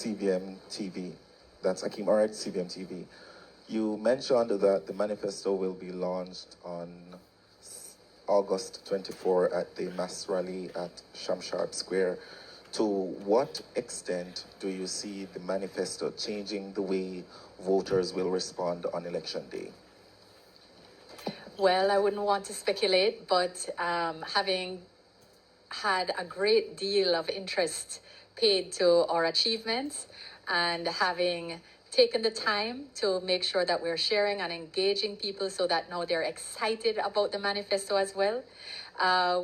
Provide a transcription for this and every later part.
CBM TV. That's Akeem Arad, CBM TV. You mentioned that the manifesto will be launched on August 24 at the mass rally at Shamsharp Square. To what extent do you see the manifesto changing the way voters will respond on election day? Well, I wouldn't want to speculate, but having had a great deal of interest paid to our achievements and having taken the time to make sure that we're sharing and engaging people so that now they're excited about the manifesto as well.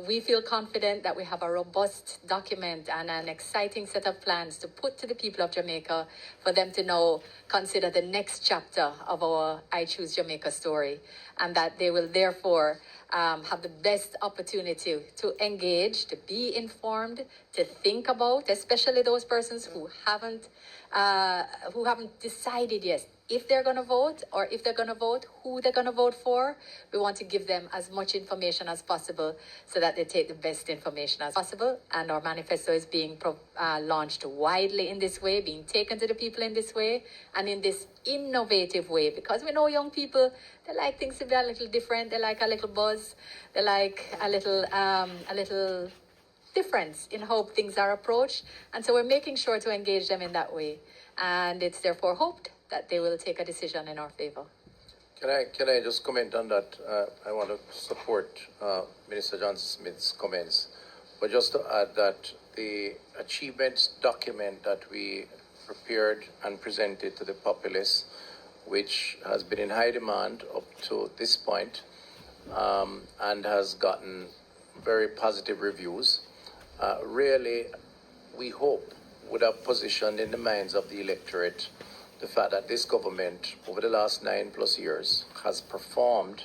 We feel confident that we have a robust document and an exciting set of plans to put to the people of Jamaica for them to now consider the next chapter of our I Choose Jamaica story, and that they will therefore have the best opportunity to engage, to be informed, to think about, especially those persons who haven't decided yet if they're going to vote, or if they're going to vote, who they're going to vote for. We want to give them as much information as possible so that they take the best information as possible. And our manifesto is being launched widely in this way, being taken to the people in this way, and in this innovative way, because we know young people, they like things to be a little different. They like a little buzz. They like a little difference in how things are approached. And so we're making sure to engage them in that way. And it's therefore hoped that they will take a decision in our favor. Can I just comment on that? I want to support Minister Johnson-Smith's comments, but just to add that the achievements document that we prepared and presented to the populace, which has been in high demand up to this point, and has gotten very positive reviews, really, we hope, would have positioned in the minds of the electorate the fact that this government, over the last 9+ years, has performed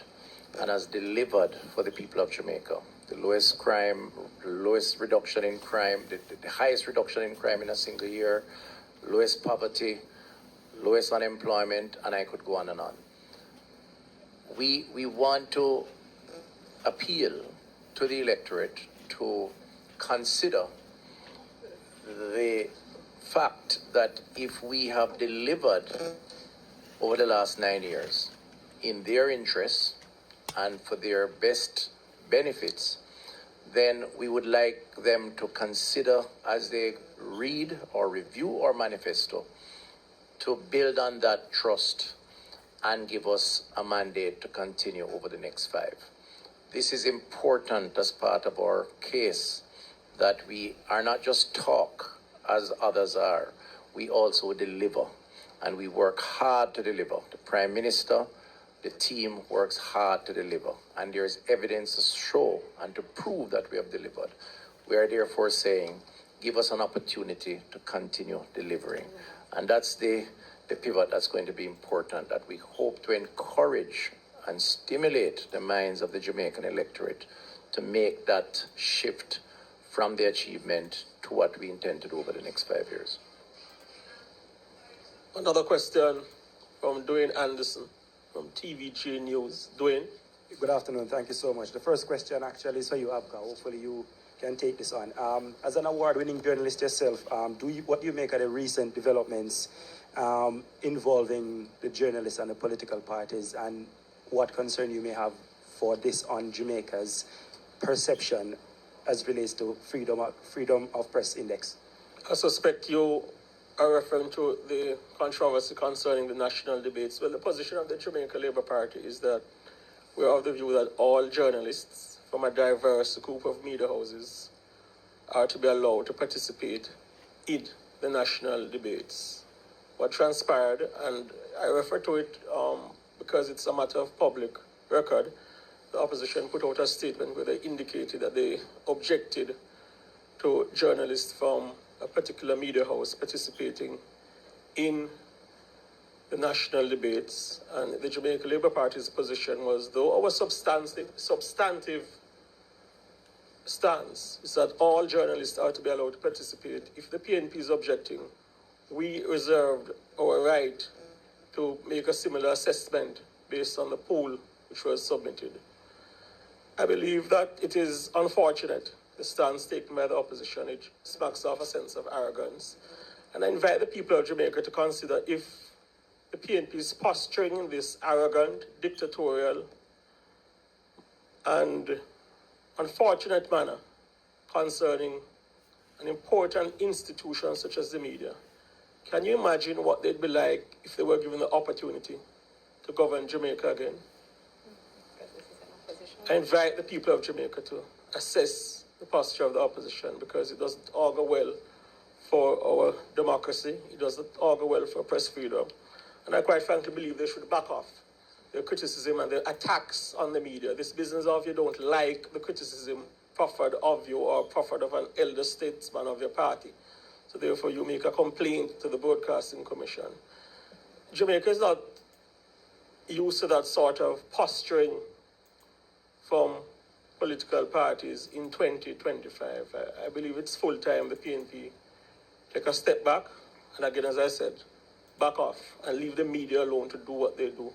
and has delivered for the people of Jamaica. The lowest crime, the lowest reduction in crime, the highest reduction in crime in a single year, lowest poverty, lowest unemployment, and I could go on and on. We want to appeal to the electorate to consider the fact that if we have delivered over the last 9 years in their interests and for their best benefits, then we would like them to consider, as they read or review our manifesto, to build on that trust and give us a mandate to continue over the next 5. This is important as part of our case, that we are not just talk as others are, we also deliver, and we work hard to deliver. The Prime Minister, the team works hard to deliver, and there's evidence to show and to prove that we have delivered. We are therefore saying, give us an opportunity to continue delivering. And that's the pivot that's going to be important, that we hope to encourage and stimulate the minds of the Jamaican electorate to make that shift from the achievement to what we intend to do over the next 5 years. Another question from Dwayne Anderson from TVG News. Dwayne. Good afternoon. Thank you so much. The first question actually is for you, Abka. Hopefully you can take this on. As an award-winning journalist yourself, what do you make of the recent developments involving the journalists and the political parties, and what concern you may have for this on Jamaica's perception as relates to freedom of press index? I suspect you are referring to the controversy concerning the national debates. Well, the position of the Jamaica Labour Party is that we are of the view that all journalists from a diverse group of media houses are to be allowed to participate in the national debates. What transpired, and I refer to it because it's a matter of public record, the opposition put out a statement where they indicated that they objected to journalists from a particular media house participating in the national debates. And the Jamaica Labour Party's position was, though our substantive stance is that all journalists are to be allowed to participate, if the PNP is objecting, we reserved our right to make a similar assessment based on the poll which was submitted. I believe that it is unfortunate, the stance taken by the opposition. It smacks of a sense of arrogance. And I invite the people of Jamaica to consider if the PNP is posturing in this arrogant, dictatorial, and unfortunate manner concerning an important institution such as the media. Can you imagine what they'd be like if they were given the opportunity to govern Jamaica again? I invite the people of Jamaica to assess the posture of the opposition, because it doesn't augur well for our democracy. It doesn't augur well for press freedom. And I quite frankly believe they should back off their criticism and their attacks on the media. This business of you don't like the criticism proffered of you or proffered of an elder statesman of your party, so therefore you make a complaint to the Broadcasting Commission. Jamaica is not used to that sort of posturing from political parties in 2025. I believe it's full time the PNP take a step back, and again, as I said, back off and leave the media alone to do what they do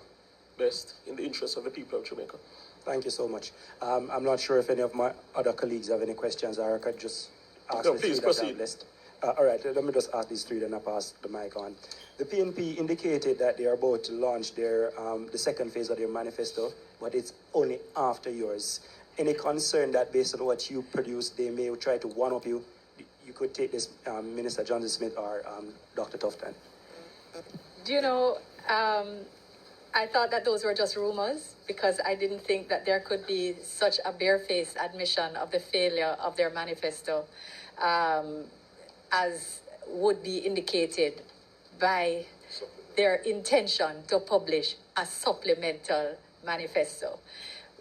best in the interest of the people of Jamaica. Thank you so much. I'm not sure if any of my other colleagues have any questions, or I could just ask No, the please three that proceed. I've listed. All right, let me just ask these three, then I pass the mic on. The PNP indicated that they are about to launch their the second phase of their manifesto, but it's only after yours. Any concern that based on what you produced, they may try to one-up you? You could take this, Minister Johnson Smith or Dr. Tufton. Do you know, I thought that those were just rumors, because I didn't think that there could be such a barefaced admission of the failure of their manifesto, as would be indicated by their intention to publish a supplemental manifesto.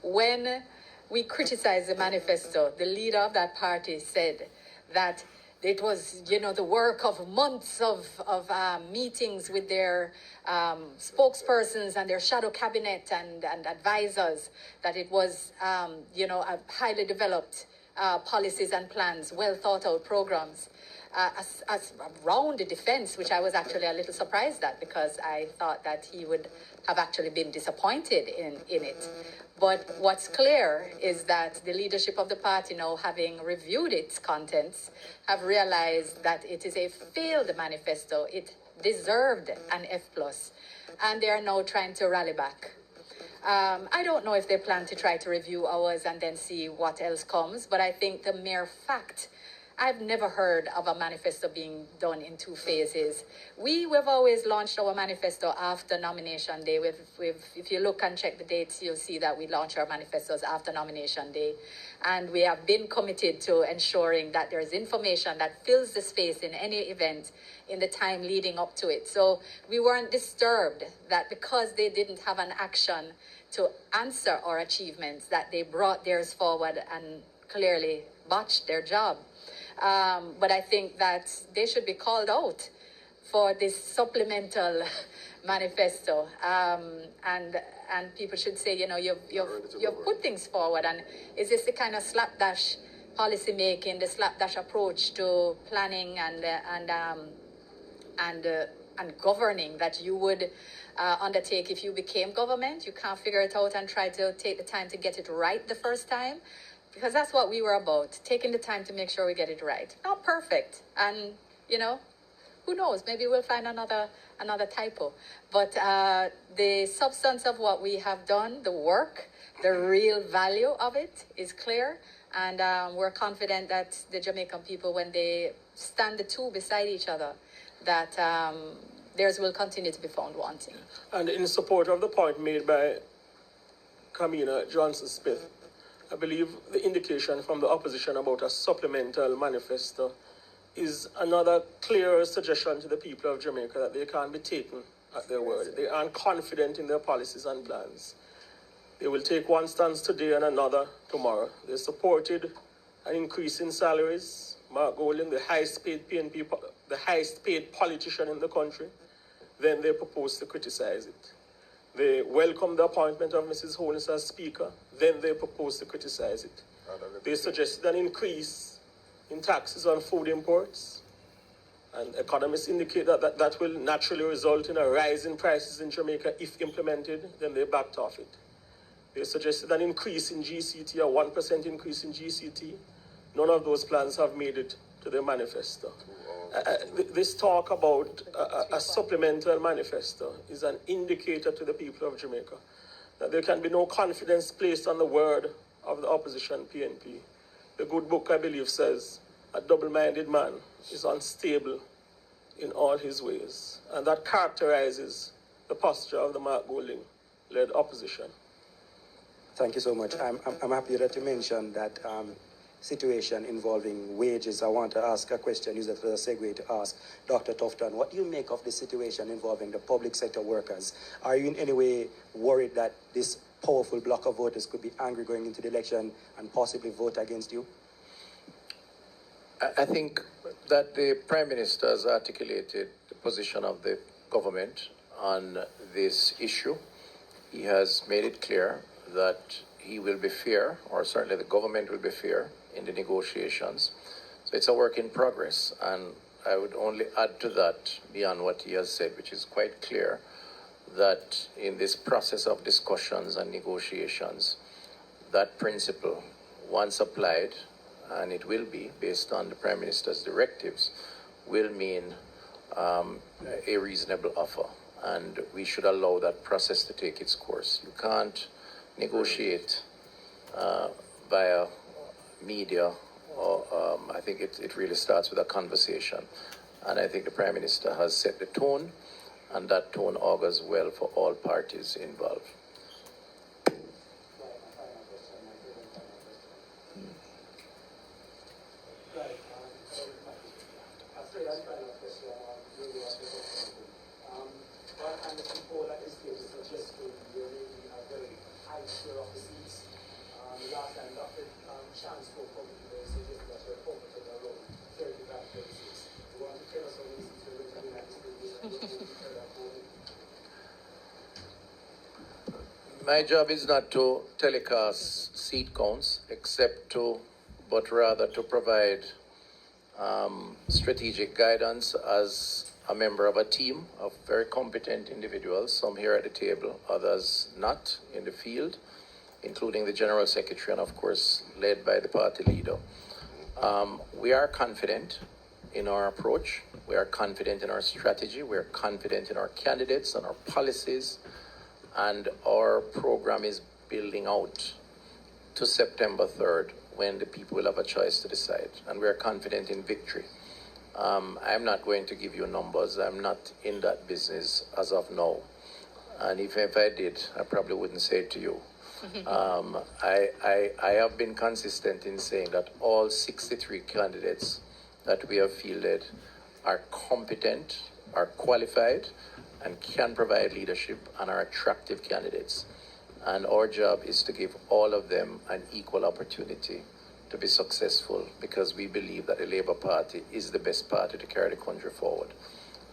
When we criticized the manifesto, the leader of that party said that it was, the work of months of meetings with their spokespersons and their shadow cabinet and advisors, that it was, a highly developed policies and plans, well thought out programs. As around the defense, which I was actually a little surprised at, because I thought that he would have actually been disappointed in it. But what's clear is that the leadership of the party, now having reviewed its contents, have realized that it is a failed manifesto. It deserved an F+, and they are now trying to rally back. I don't know if they plan to try to review ours and then see what else comes, but I think the mere fact, I've never heard of a manifesto being done in two phases. We've always launched our manifesto after nomination day. If you look and check the dates, you'll see that we launch our manifestos after nomination day. And we have been committed to ensuring that there's information that fills the space in any event in the time leading up to it. So we weren't disturbed that because they didn't have an action to answer our achievements, that they brought theirs forward and clearly botched their job. But I think that they should be called out for this supplemental manifesto, and people should say, you've put things forward, and is this the kind of slapdash policy making, the slapdash approach to planning and governing that you would undertake if you became government? You can't figure it out and try to take the time to get it right the first time. Because that's what we were about, taking the time to make sure we get it right. Not perfect, and who knows? Maybe we'll find another typo. But the substance of what we have done, the work, the real value of it is clear, and we're confident that the Jamaican people, when they stand the two beside each other, that theirs will continue to be found wanting. And in support of the point made by Kamina Johnson-Smith, I believe the indication from the opposition about a supplemental manifesto is another clear suggestion to the people of Jamaica that they can't be taken at their word. They aren't confident in their policies and plans. They will take one stance today and another tomorrow. They supported an increase in salaries. Mark Golding, the highest paid PNP, the highest paid politician in the country. Then they proposed to criticize it. They welcomed the appointment of Mrs. Holness as Speaker. Then they proposed to criticize it. They suggested an increase in taxes on food imports. And economists indicate that will naturally result in a rise in prices in Jamaica if implemented. Then they backed off it. They suggested an increase in GCT, a 1% increase in GCT. None of those plans have made it to their manifesto. this talk about a supplemental manifesto is an indicator to the people of Jamaica that there can be no confidence placed on the word of the opposition PNP. The good book, I believe, says a double-minded man is unstable in all his ways. And that characterizes the posture of the Mark Golding-led opposition. Thank you so much. I'm happy that you mentioned that situation involving wages. I want to ask a question, use it as a segue to ask Dr. Tufton, what do you make of the situation involving the public sector workers? Are you in any way worried that this powerful block of voters could be angry going into the election and possibly vote against you? I think that the Prime Minister has articulated the position of the government on this issue. He has made it clear that he will be fair, or certainly the government will be fair in the negotiations. So it's a work in progress, and I would only add to that beyond what he has said, which is quite clear, that in this process of discussions and negotiations, that principle, once applied, and it will be based on the Prime Minister's directives, will mean a reasonable offer. And we should allow that process to take its course. You can't negotiate via media, or I think it really starts with a conversation. And I think the Prime Minister has set the tone, and that tone augurs well for all parties involved. My job is not to telecast seat counts, but rather to provide strategic guidance as a member of a team of very competent individuals, some here at the table, others not in the field, including the General Secretary and, of course, led by the party leader. We are confident in our approach. We are confident in our strategy. We are confident in our candidates and our policies. And our program is building out to September 3rd, when the people will have a choice to decide. And we are confident in victory. I'm not going to give you numbers. I'm not in that business as of now. And if I did, I probably wouldn't say it to you. I have been consistent in saying that all 63 candidates that we have fielded are competent, are qualified, and can provide leadership and are attractive candidates. And our job is to give all of them an equal opportunity to be successful, because we believe that the Labour Party is the best party to carry the country forward.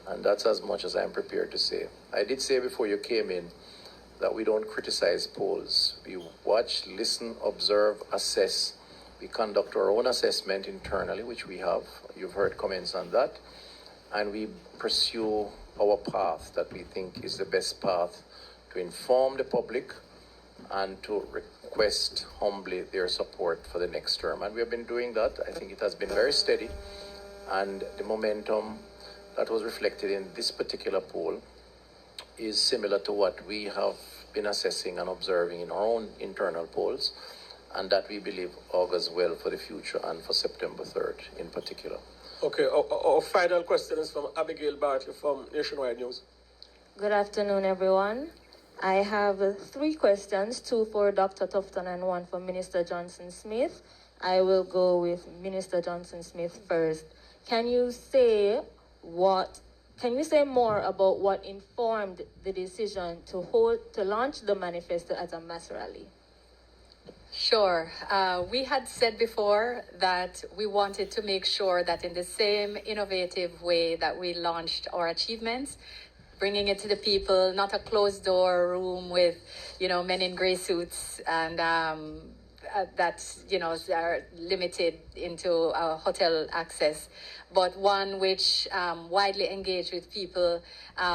And that's as much as I'm prepared to say. I did say before you came in that we don't criticize polls. We watch, listen, observe, assess. We conduct our own assessment internally, which we have. You've heard comments on that. And we pursue our path that we think is the best path to inform the public and to request humbly their support for the next term. And we have been doing that. I think it has been very steady. And the momentum that was reflected in this particular poll is similar to what we have been assessing and observing in our own internal polls, and that we believe augurs well for the future and for September 3rd in particular. Okay, our final question is from Abigail Bartley from Nationwide News. Good afternoon, everyone. I have 3 questions, 2 for Dr. Tufton and 1 for Minister Johnson-Smith. I will go with Minister Johnson-Smith first. Can you say more about what informed the decision to launch the manifesto as a mass rally? Sure. We had said before that we wanted to make sure that in the same innovative way that we launched our achievements, bringing it to the people, not a closed door room with, men in gray suits and that, are limited into hotel access, but one which widely engaged with people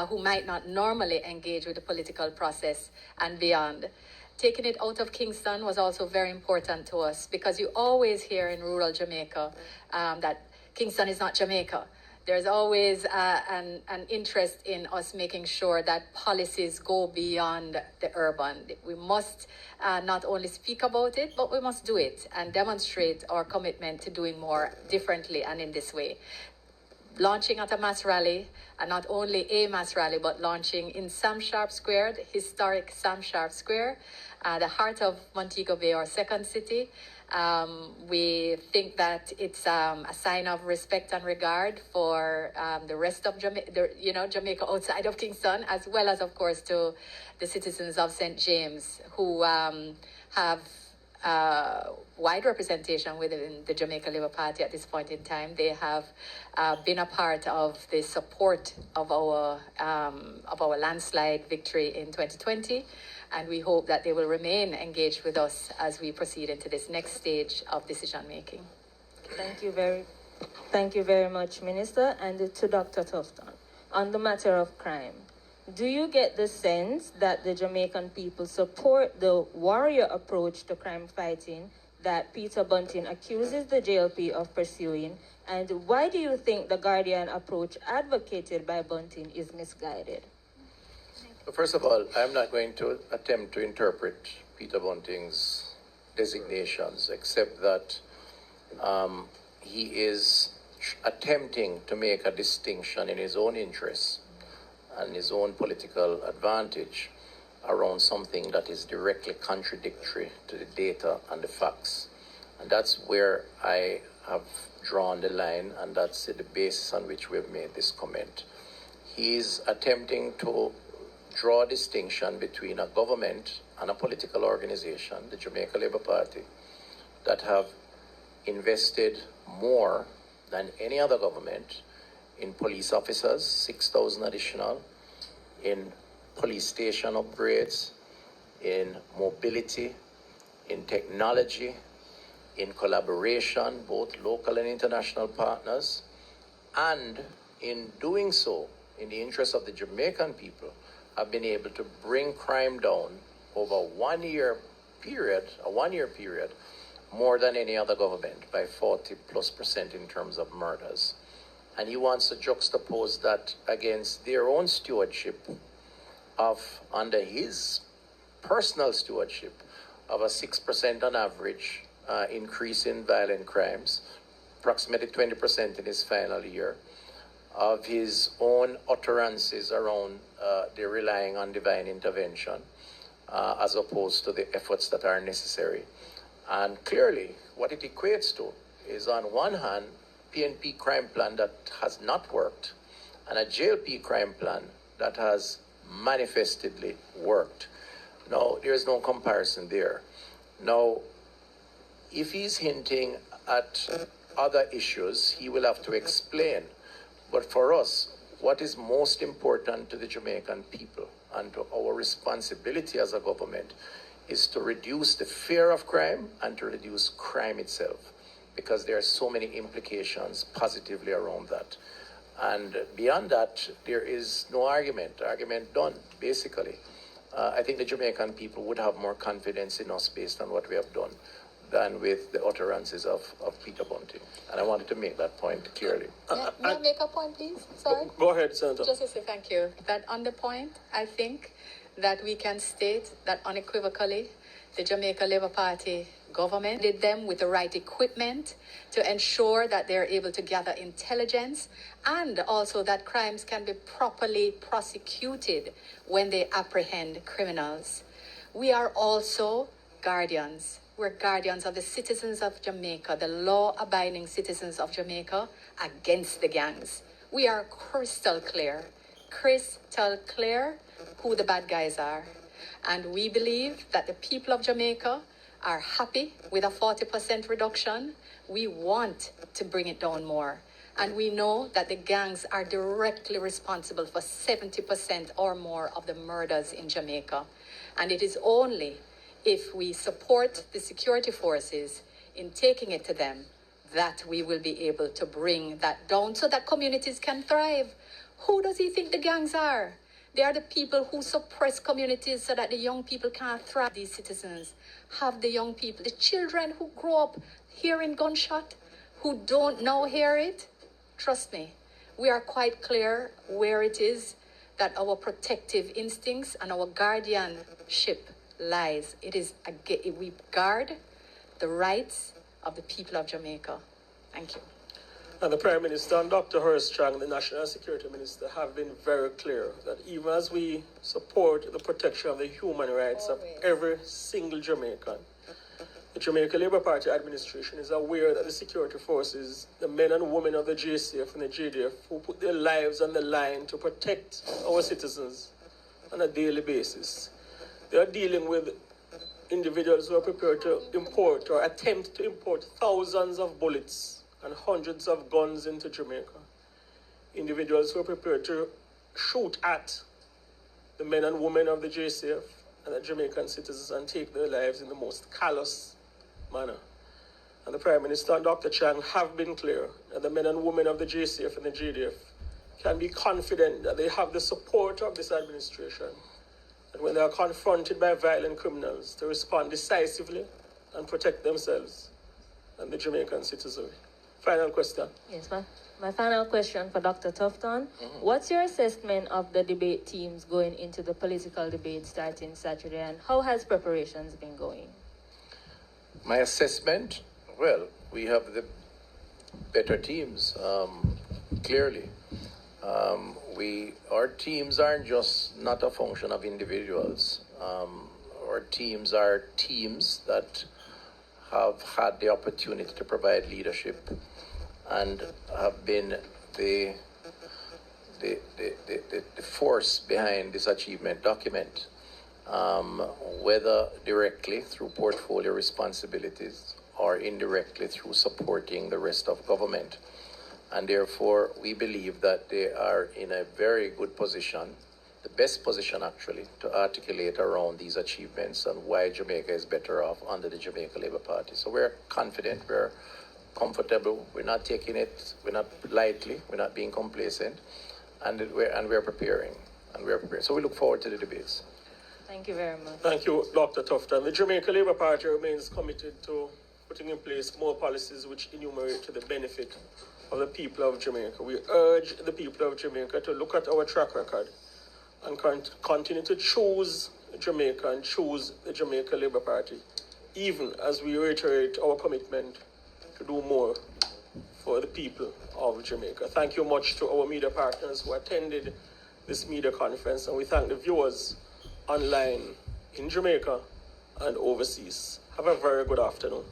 who might not normally engage with the political process and beyond. Taking it out of Kingston was also very important to us, because you always hear in rural Jamaica that Kingston is not Jamaica. there's always an interest in us making sure that policies go beyond the urban. We must not only speak about it, but we must do it and demonstrate our commitment to doing more differently and in this way. Launching at a mass rally, and not only a mass rally, but launching in Sam Sharp Square, the historic Sam Sharp Square, the heart of Montego Bay, our second city. We think that it's a sign of respect and regard for the rest of Jamaica outside of Kingston, as well as, of course, to the citizens of St. James who have wide representation within the Jamaica Labour Party at this point in time. They have been a part of the support of our landslide victory in 2020, and we hope that they will remain engaged with us as we proceed into this next stage of decision making. Thank you very much, Minister. And to Dr. Tufton, on the matter of crime, do you get the sense that the Jamaican people support the warrior approach to crime fighting that Peter Bunting accuses the JLP of pursuing? And why do you think the Guardian approach advocated by Bunting is misguided? First of all, I'm not going to attempt to interpret Peter Bunting's designations, except that he is attempting to make a distinction in his own interests and his own political advantage around something that is directly contradictory to the data and the facts. And that's where I have drawn the line, and that's the basis on which we've made this comment. He's attempting to draw a distinction between a government and a political organization, the Jamaica Labour Party, that have invested more than any other government in police officers, 6,000 additional, in police station upgrades, in mobility, in technology, in collaboration, both local and international partners, and in doing so, in the interest of the Jamaican people, have been able to bring crime down over a one-year period, more than any other government, by 40+% in terms of murders. And he wants to juxtapose that against their own stewardship of, under his personal stewardship, of a 6% on average increase in violent crimes, approximately 20% in his final year, of his own utterances around the relying on divine intervention, as opposed to the efforts that are necessary. And clearly, what it equates to is, on one hand, PNP crime plan that has not worked, and a JLP crime plan that has manifestedly worked. Now, there's no comparison there. Now, if he's hinting at other issues, he will have to explain. But for us, what is most important to the Jamaican people and to our responsibility as a government is to reduce the fear of crime and to reduce crime itself, because there are so many implications positively around that. And beyond that, there is no argument done, basically. I think the Jamaican people would have more confidence in us based on what we have done than with the utterances of Peter Bunting. And I wanted to make that point clearly. May I make a point, please? Sorry. Go ahead, Senator. Just to say thank you. That on the point, I think that we can state that unequivocally, the Jamaica Labour Party government did them with the right equipment to ensure that they're able to gather intelligence, and also that crimes can be properly prosecuted when they apprehend criminals. We are also guardians. We're guardians of the citizens of Jamaica, the law-abiding citizens of Jamaica, against the gangs. We are crystal clear who the bad guys are. And we believe that the people of Jamaica are happy with a 40% reduction. We want to bring it down more. And we know that the gangs are directly responsible for 70% or more of the murders in Jamaica. And it is only if we support the security forces in taking it to them that we will be able to bring that down so that communities can thrive. Who does he think the gangs are? They are the people who suppress communities so that the young people can't thrive. These citizens have the young people, the children who grow up hearing gunshot, who don't now hear it. Trust me, we are quite clear where it is that our protective instincts and our guardianship lies. It is, we guard the rights of the people of Jamaica. Thank you. And the Prime Minister and Dr. Horace Chang, the National Security Minister, have been very clear that even as we support the protection of the human rights of every single Jamaican, the Jamaica Labour Party administration is aware that the security forces, the men and women of the JCF and the JDF, who put their lives on the line to protect our citizens on a daily basis, they are dealing with individuals who are prepared to import or attempt to import thousands of bullets and hundreds of guns into Jamaica. Individuals who are prepared to shoot at the men and women of the JCF and the Jamaican citizens and take their lives in the most callous manner. And the Prime Minister and Dr. Chang have been clear that the men and women of the JCF and the JDF can be confident that they have the support of this administration, and when they are confronted by violent criminals, to respond decisively and protect themselves and the Jamaican citizenry. Final question. Yes, my final question for Dr. Tufton. What's your assessment of the debate teams going into the political debate starting Saturday, and how has preparations been going? My assessment, well, we have the better teams, clearly. Our teams aren't just not a function of individuals. Our teams are teams that have had the opportunity to provide leadership and have been the force behind this achievement document, whether directly through portfolio responsibilities or indirectly through supporting the rest of government. And therefore, we believe that they are in a very good position, the best position actually, to articulate around these achievements and why Jamaica is better off under the Jamaica Labour Party. So we're confident, we're comfortable, we're not taking it, we're not lightly, we're not being complacent, and we're preparing. So we look forward to the debates. Thank you very much. Thank you, Dr. Tufton. The Jamaica Labour Party remains committed to putting in place more policies which enumerate to the benefit of the people of Jamaica. We urge the people of Jamaica to look at our track record and continue to choose Jamaica and choose the Jamaica Labour Party, even as we reiterate our commitment to do more for the people of Jamaica. Thank you much to our media partners who attended this media conference, and we thank the viewers online in Jamaica and overseas. Have a very good afternoon.